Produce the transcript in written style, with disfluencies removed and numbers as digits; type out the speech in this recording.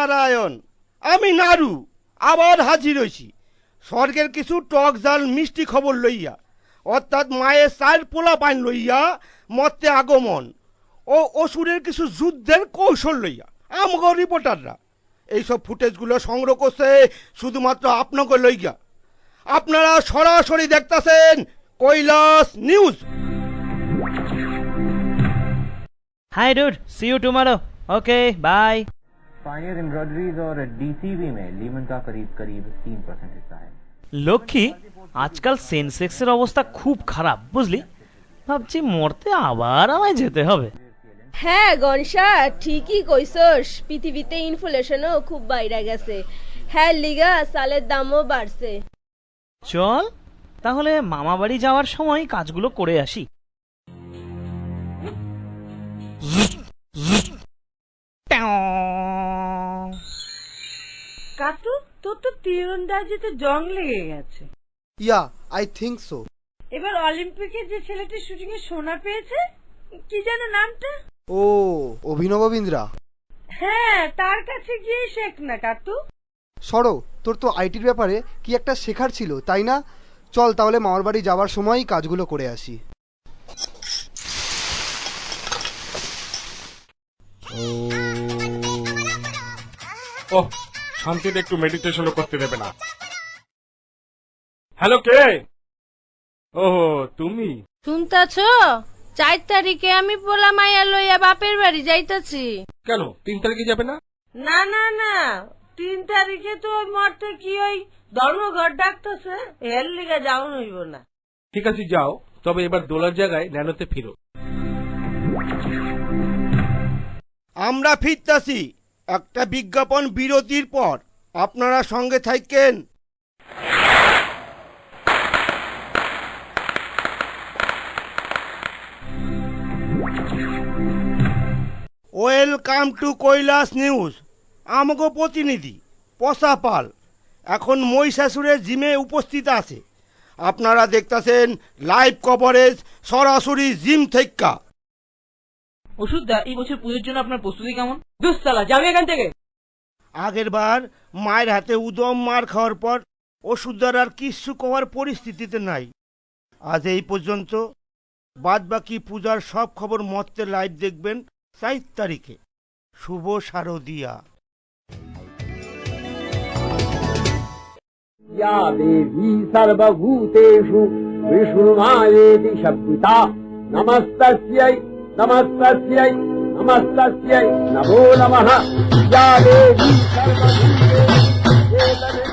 নারায়ণ, আমি নারু আবার হাজির হইছি স্বর্গের কিছু টক জাল মিষ্টি খবর লইয়া, অর্থাৎ মায়ের চার পোলা পাইন লইয়া মর্তে আগমন ও অসুরের কিছু যুদ্ধের কৌশল লইয়া। আমগো রিপোর্টাররা এইসব ফুটেজগুলো সংগ্রহ করছে শুধুমাত্র আপনাকে লইয়া। আপনারা সরাসরি দেখতেছেন Kailash news. Hi dude, see you tomorrow. Okay bye. Pioneer embroideries और डीसीबी में लीमन का करीब 3% हिस्सा है। লক্ষ্মী, আজকাল সেন্সেক্সের অবস্থা খুব খারাপ বুঝলি, ভাবছি মরতে আবার আমায় যেতে হবে। হ্যাঁ গনসা, ঠিকই কইছস, পৃথিবীতে ইনফ্লেশনও খুব বাইরে গেছে, হ্যাঁ লিগা চালের দামও বাড়ছে। চল তাহলে মামা বাড়ি যাওয়ার সময় কাজগুলো করে আসি। কাটু, তোর তো তীরন্দাজিতে জং লেগে গেছে। ইয়া, আই থিংক সো। এবার অলিম্পিকে যে ছেলেটি শুটিং এ সোনা পেয়েছে, কি যেন নামটা? ও, অভিনব বিন্দ্রা। হ্যাঁ, তার কাছে গিয়ে শেখ না কাটু। সরো, তোর তো আইটির ব্যাপারে কি একটা শেখার ছিল তাই না? চল তাহলে মামার বাড়ি যাওয়ার সময় কাজগুলো করে আসি। ও শান্তিতে একটু মেডিটেশনও করতে দেবে না। হ্যালো, কে? ওহো, তুমি শুনতাছ? 4 তারিখে আমি পোলা মাইয়া লইয়া বাপের বাড়ি যাইতাছি। কেন 3 তারিখে যাবে না? না না না, 3 তারিখে তো ওই মরতে কি ওই ধর্মঘট ডাকতেছে, এর লিগা যাওন হইব না। ঠিক আছে যাও, তবে এবার দোলার জায়গায় ন্যানোতে ফিরো। আমরা ফিরতাছি একটা বিজ্ঞাপন বিরতির পর, আপনারা সঙ্গে থাকেন। Welcome to Kailash news. আমগো প্রতিনিধি পসা পাল এখন মহিষাসুরের জিমে উপস্থিত আছে। আপনারা দেখতেছেন লাইভ কভারেজ সরাসরি জিম থেকে। ওষুধদা, এই বছর পুজোর জন্য আপনার প্রস্তুতি কেমন? দুঃসালা, যাবে এখান থেকে। আগের বার মায়ের হাতে উদম মার খাওয়ার পর ওষুধদার আর কিছু করার পরিস্থিতিতে নাই। আজ এই পর্যন্ত, বাদ বাকি পূজার সব খবর মর্তে লাইভ দেখবেন 4 তারিখে। শুভ শারদিয়া। या देवी सर्वभूतेषु विष्णुमायेति शब्दिता नमस्तस्यै नमस्तस्यै नमस्तस्यै नमो नमः। या देवी सर्वभूतेषु